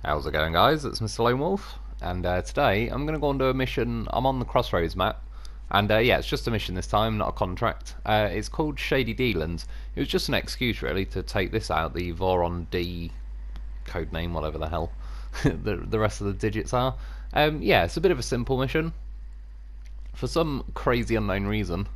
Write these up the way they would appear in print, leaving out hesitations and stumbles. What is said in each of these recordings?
How's it going, guys? It's Mr. Lo4f, and today I'm going to go and do a mission. I'm on the Crossroads map, and yeah, it's just a mission this time, not a contract. It's called Shady Dealands. It was just an excuse, really, to take this out, the Voron D code name, whatever the hell the rest of the digits are. Yeah, it's a bit of a simple mission. For some crazy unknown reason,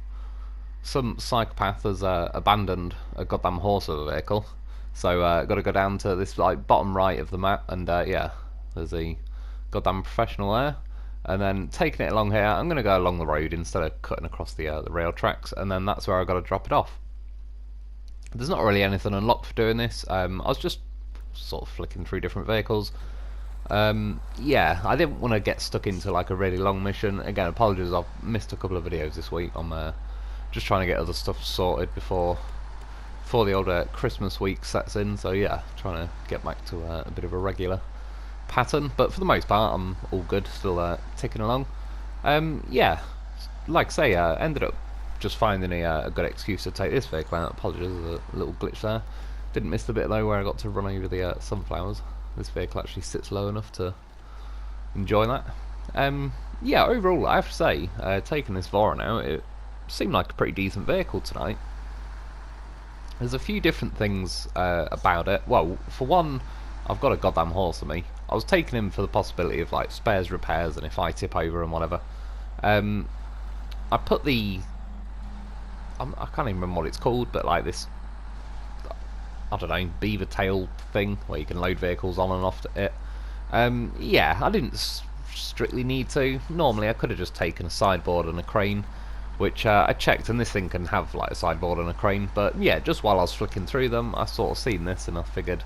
some psychopath has abandoned a goddamn horse of a vehicle. So got to go down to this like bottom right of the map, and yeah, there's a goddamn professional there. And then taking it along here, I'm going to go along the road instead of cutting across the rail tracks, and then that's where I've got to drop it off. There's not really anything unlocked for doing this. I was just sort of flicking through different vehicles. Yeah, I didn't want to get stuck into like a really long mission. Again, apologies, I've missed a couple of videos this week. I'm just trying to get other stuff sorted before the old Christmas week sets in, so yeah, trying to get back to a bit of a regular pattern, but for the most part I'm all good, still ticking along. Yeah, like I say, ended up just finding a good excuse to take this vehicle out. Apologies, there's a little glitch there. Didn't miss the bit though where I got to run over the sunflowers. This vehicle actually sits low enough to enjoy that. Yeah, overall I have to say, taking this Voron out, it seemed like a pretty decent vehicle tonight. There's a few different things about it. Well, for one, I've got a goddamn horse on me. I was taking him for the possibility of like spares repairs and if I tip over and whatever. I put the... I can't even remember what it's called, but like this, I don't know, beaver tail thing where you can load vehicles on and off it. Yeah, I didn't strictly need to. Normally I could have just taken a sideboard and a crane, which I checked, and this thing can have like a sideboard and a crane, but yeah, just while I was flicking through them I sort of seen this and I figured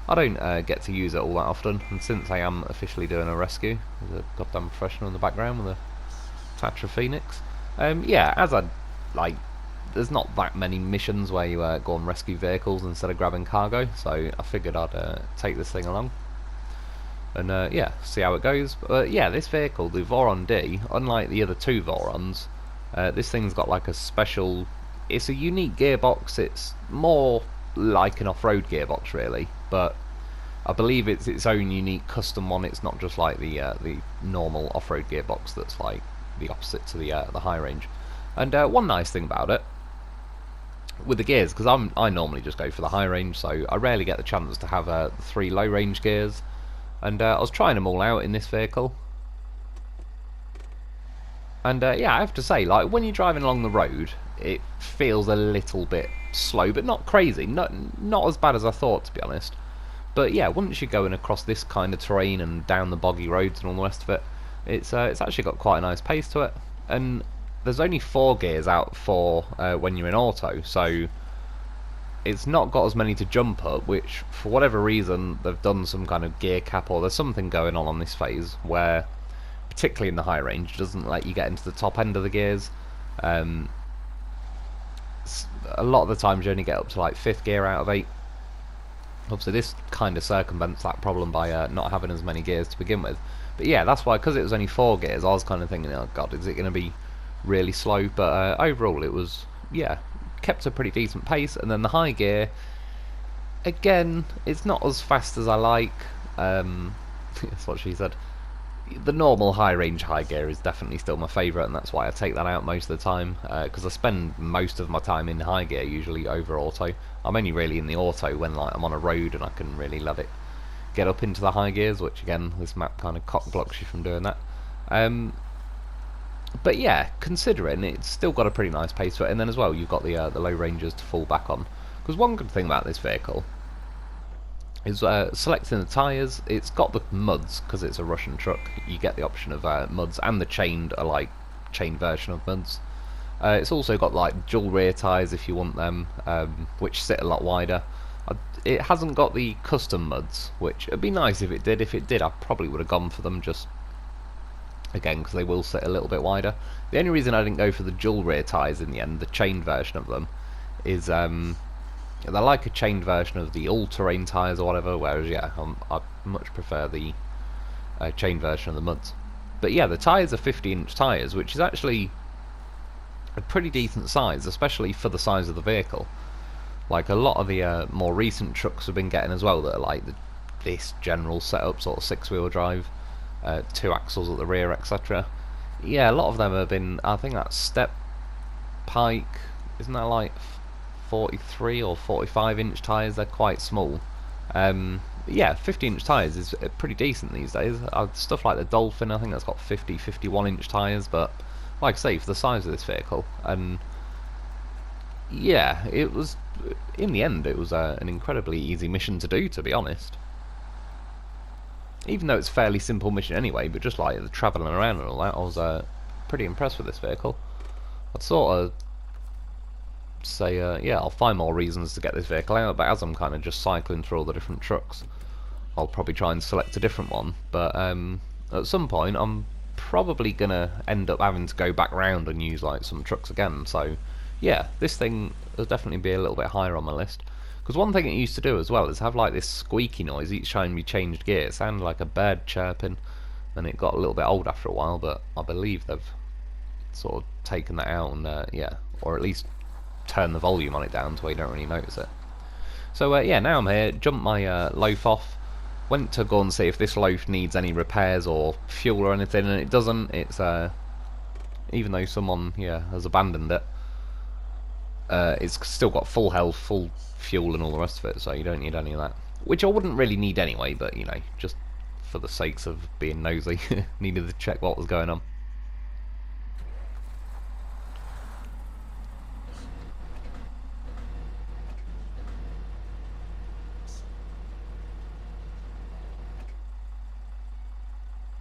I don't get to use it all that often, and since I am officially doing a rescue, there's a goddamn professional in the background with a Tatra Phoenix. Yeah, as I like, there's not that many missions where you go and rescue vehicles instead of grabbing cargo, so I figured I'd take this thing along and yeah, see how it goes. But yeah, this vehicle, the Voron D, unlike the other two Vorons, this thing's got like a special, it's a unique gearbox. It's more like an off-road gearbox really, but I believe it's its own unique custom one. It's not just like the normal off-road gearbox that's like the opposite to the high range. And one nice thing about it with the gears, because I normally just go for the high range, so I rarely get the chance to have 3 low range gears, and I was trying them all out in this vehicle. And yeah, I have to say, like, when you're driving along the road, it feels a little bit slow, but not crazy. Not as bad as I thought, to be honest. But yeah, once you're going across this kind of terrain and down the boggy roads and all the rest of it, it's actually got quite a nice pace to it. And there's only 4 gears out for when you're in auto, so it's not got as many to jump up, which for whatever reason they've done some kind of gear cap, or there's something going on this phase where, particularly in the high range, doesn't let you get into the top end of the gears. A lot of the times you only get up to like 5th gear out of 8. Obviously this kind of circumvents that problem by not having as many gears to begin with. But yeah, that's why, because it was only 4 gears, I was kind of thinking, oh god, is it going to be really slow? But overall it was, yeah, kept a pretty decent pace. And then the high gear, again, it's not as fast as I like. That's what she said. The normal high range high gear is definitely still my favourite, and that's why I take that out most of the time, because I spend most of my time in high gear usually over auto. I'm only really in the auto when like I'm on a road and I can really let it get up into the high gears, which again this map kind of cock blocks you from doing that. But yeah, considering it's still got a pretty nice pace to it, and then as well you've got the low ranges to fall back on. Because one good thing about this vehicle is selecting the tyres. It's got the muds, because it's a Russian truck. You get the option of muds, and the chained are like chained version of muds. It's also got like dual rear tyres if you want them, which sit a lot wider. It hasn't got the custom muds, which it'd be nice if it did. If it did, I probably would have gone for them, just again because they will sit a little bit wider. The only reason I didn't go for the dual rear tyres in the end, the chained version of them, is they're like a chained version of the all-terrain tyres or whatever, whereas yeah, I much prefer the chained version of the muds. But yeah, the tyres are 50-inch tyres, which is actually a pretty decent size, especially for the size of the vehicle. Like a lot of the more recent trucks have been getting as well, that are like the this general setup, sort of 6-wheel drive, 2 axles at the rear, etc. Yeah, a lot of them have been, I think that's step pike, isn't that like 43 or 45 inch tyres? They're quite small. Yeah, 50-inch tyres is pretty decent these days. Stuff like the Dolphin, I think that's got 50, 51-inch tyres, but like I say, for the size of this vehicle, and yeah, it was, in the end, it was an incredibly easy mission to do, to be honest. Even though it's a fairly simple mission anyway, but just like the travelling around and all that, I was pretty impressed with this vehicle. I'd sort of say, yeah, I'll find more reasons to get this vehicle out, but as I'm kind of just cycling through all the different trucks, I'll probably try and select a different one. But at some point, I'm probably going to end up having to go back round and use like some trucks again. So yeah, this thing will definitely be a little bit higher on my list. Because one thing it used to do as well is have like this squeaky noise each time you changed gear. It sounded like a bird chirping, and it got a little bit old after a while, but I believe they've sort of taken that out and yeah, or at least turn the volume on it down to where you don't really notice it. So yeah, now I'm here, jumped my Lo4f, went to go and see if this loaf needs any repairs or fuel or anything, and it doesn't. It's even though someone has abandoned it, it's still got full health, full fuel and all the rest of it, so you don't need any of that. Which I wouldn't really need anyway, but you know, just for the sakes of being nosy, needed to check what was going on.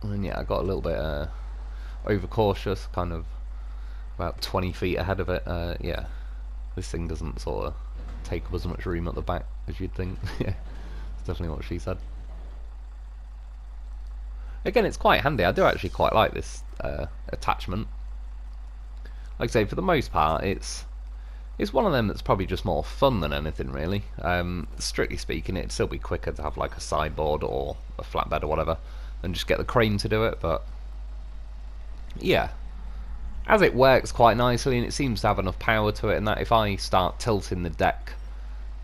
And yeah, I got a little bit overcautious, kind of about 20 feet ahead of it. Yeah, this thing doesn't sort of take up as much room at the back as you'd think. Yeah, it's definitely what she said. Again, it's quite handy. I do actually quite like this attachment. Like I say, for the most part, it's one of them that's probably just more fun than anything, really. Strictly speaking, it'd still be quicker to have like a sideboard or a flatbed or whatever and just get the crane to do it, but yeah, as it works quite nicely and it seems to have enough power to it, and that if I start tilting the deck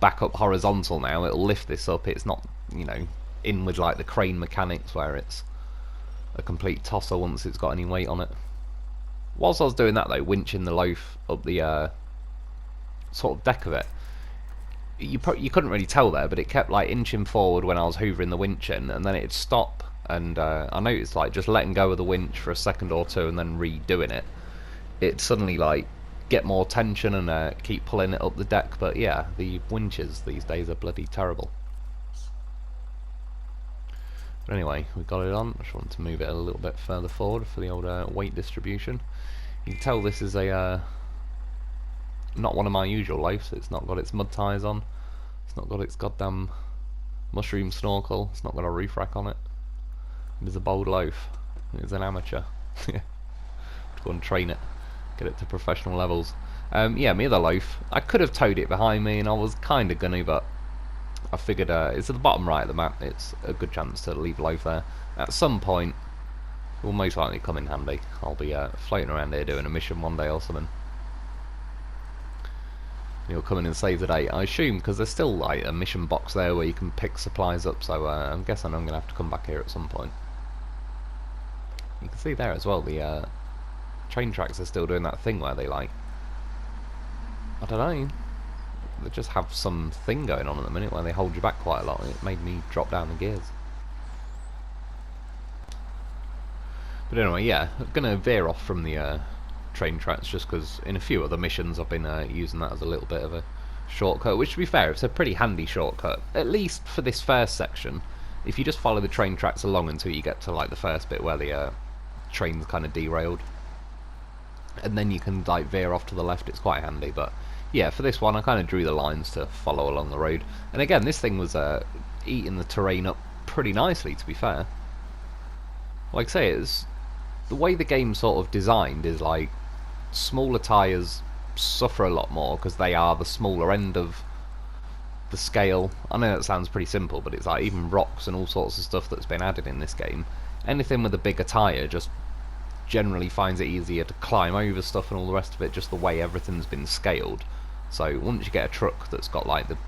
back up horizontal now, it'll lift this up. It's not, you know, in with like the crane mechanics where it's a complete tosser once it's got any weight on it. Whilst I was doing that though, winching the loaf up the sort of deck of it, you couldn't really tell there, but it kept like inching forward when I was hoovering the winch in, and then it'd stop, and I noticed like just letting go of the winch for a second or two and then redoing it, it'd suddenly like get more tension and keep pulling it up the deck. But yeah, the winches these days are bloody terrible. But anyway, we got it on. I just want to move it a little bit further forward for the old weight distribution. You can tell this is a not one of my usual loafs. It's not got its mud tyres on. It's not got its goddamn mushroom snorkel. It's not got a roof rack on it. It is a bold loaf. It is an amateur. To go and train it, get it to professional levels. Yeah, my other loaf, I could have towed it behind me, and I was kind of gonna, but I figured it's at the bottom right of the map. It's a good chance to leave a loaf there. At some point, it will most likely come in handy. I'll be floating around here doing a mission one day or something. You'll come in and save the day, I assume, because there's still like a mission box there where you can pick supplies up, so I'm guessing I'm going to have to come back here at some point. You can see there as well, the train tracks are still doing that thing where they like, I don't know, they just have some thing going on at the minute where they hold you back quite a lot. It made me drop down the gears. But anyway, yeah, I'm going to veer off from the train tracks just because in a few other missions I've been using that as a little bit of a shortcut, which to be fair, it's a pretty handy shortcut, at least for this first section. If you just follow the train tracks along until you get to like the first bit where the train's kind of derailed, and then you can like veer off to the left, it's quite handy. But yeah, for this one I kind of drew the lines to follow along the road, and again this thing was eating the terrain up pretty nicely, to be fair. Like I say, it's the way the game's sort of designed is like smaller tyres suffer a lot more because they are the smaller end of the scale. I know that sounds pretty simple, but it's like even rocks and all sorts of stuff that's been added in this game. Anything with a bigger tyre just generally finds it easier to climb over stuff and all the rest of it, just the way everything's been scaled. So once you get a truck that's got like the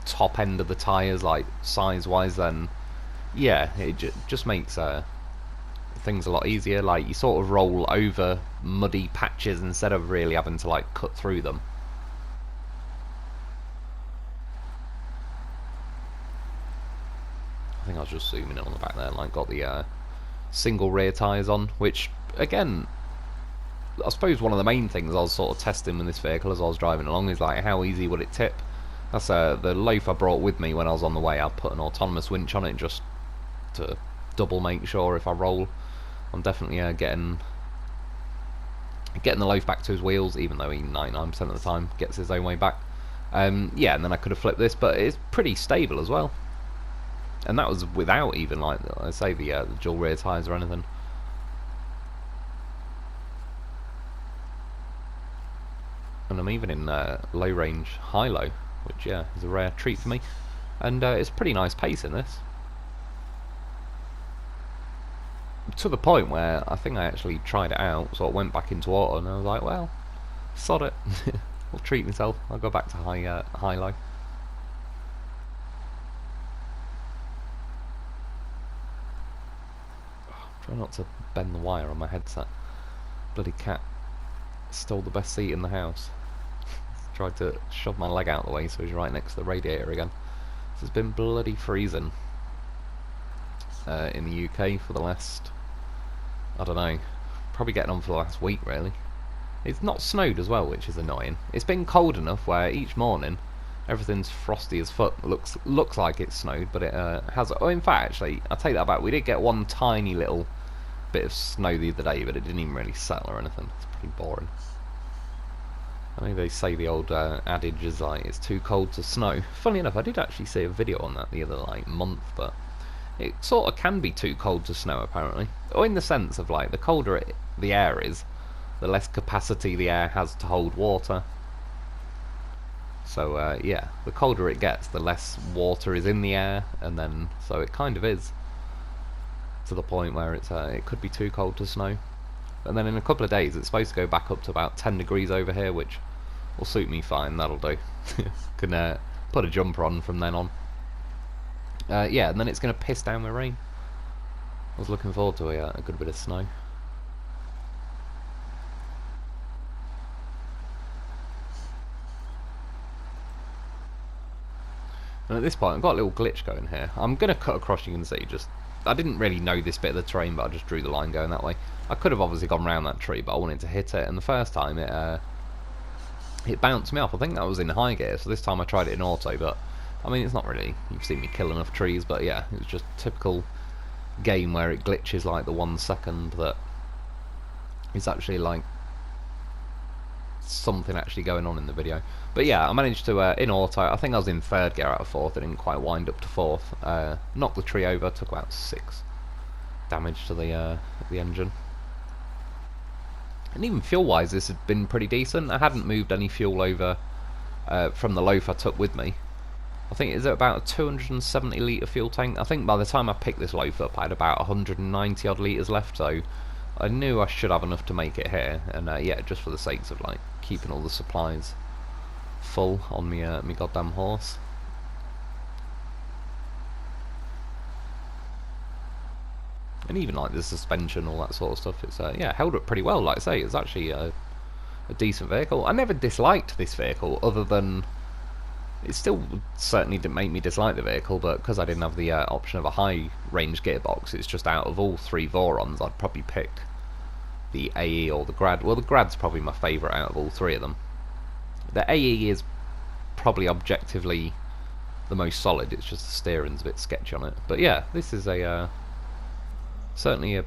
top end of the tyres, like size-wise, then yeah, it just makes things a lot easier. Like, you sort of roll over muddy patches instead of really having to like cut through them. I think I was just zooming in on the back there, like got the single rear tyres on, which again, I suppose one of the main things I was sort of testing with this vehicle as I was driving along is like how easy would it tip. That's the Lo4f I brought with me when I was on the way. I put an autonomous winch on it just to double make sure if I roll. I'm definitely getting the Lo4f back to his wheels, even though he 99% of the time gets his own way back. Yeah, and then I could have flipped this, but it's pretty stable as well. And that was without even, like I say, the dual rear tyres or anything. And I'm even in low range high-low, which yeah is a rare treat for me. And it's a pretty nice pace in this. To the point where I think I actually tried it out, so I went back into auto, and I was like, well, sod it. I'll treat myself. I'll go back to high-low. Try not to bend the wire on my headset. Bloody cat stole the best seat in the house. Tried to shove my leg out of the way so he's right next to the radiator again. This has been bloody freezing in the UK for the last, I don't know, probably getting on for the last week really. It's not snowed as well, which is annoying. It's been cold enough where each morning everything's frosty as fuck. Looks like it's snowed, but it has. Oh, in fact, actually, I take that back. We did get one tiny little bit of snow the other day, but it didn't even really settle or anything. It's pretty boring. I know they say the old adage is like it's too cold to snow. Funny enough, I did actually see a video on that the other like month, but it sort of can be too cold to snow apparently. Or in the sense of like the colder the air is, the less capacity the air has to hold water. So yeah, the colder it gets, the less water is in the air, and then so it kind of is to the point where it's it could be too cold to snow. And then in a couple of days it's supposed to go back up to about 10 degrees over here, which will suit me fine. That'll do. Can put a jumper on from then on. Yeah, and then it's going to piss down with rain. I was looking forward to a good bit of snow. And at this point I've got a little glitch going here. I'm going to cut across, you can see, just I didn't really know this bit of the terrain, but I just drew the line going that way. I could have obviously gone round that tree, but I wanted to hit it, and the first time it bounced me off. I think that was in high gear, so this time I tried it in auto, but I mean, it's not really, you've seen me kill enough trees, but yeah, it was just typical game where it glitches like the 1 second that is actually like something actually going on in the video. But yeah, I managed to in auto, I think I was in 3rd gear out of 4th. I didn't quite wind up to 4th. Knocked the tree over, took about 6 damage to the engine. And even fuel wise this had been pretty decent. I hadn't moved any fuel over from the Lo4f I took with me. I think it's about a 270 litre fuel tank. I think by the time I picked this Lo4f up I had about 190 odd litres left, so I knew I should have enough to make it here. And yeah, just for the sakes of like keeping all the supplies full on me me goddamn horse. And even like the suspension, all that sort of stuff, it's yeah, held up pretty well. Like I say, it's actually a decent vehicle. I never disliked this vehicle, other than it still certainly didn't make me dislike the vehicle, but because I didn't have the option of a high range gearbox, it's just out of all 3 Vorons I'd probably pick the AE or the Grad. Well, the Grad's probably my favourite out of all 3 of them. The AE is probably objectively the most solid, it's just the steering's a bit sketchy on it. But yeah, this is a certainly a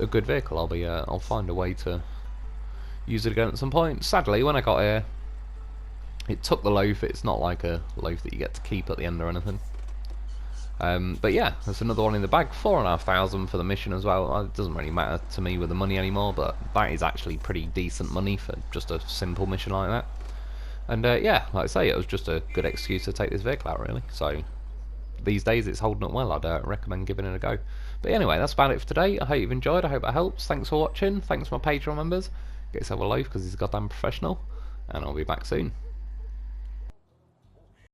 good vehicle. I'll find a way to use it again at some point. Sadly, when I got here, it took the Lo4f. It's not like a Lo4f that you get to keep at the end or anything. But yeah, there's another one in the bag. 4,500 for the mission as well. It doesn't really matter to me with the money anymore, but that is actually pretty decent money for just a simple mission like that. And yeah, like I say, it was just a good excuse to take this vehicle out, really. So these days it's holding up well. I'd recommend giving it a go. But anyway, that's about it for today. I hope you've enjoyed. I hope it helps. Thanks for watching. Thanks to my Patreon members. Get yourself a Lo4f because he's goddamn professional. And I'll be back soon.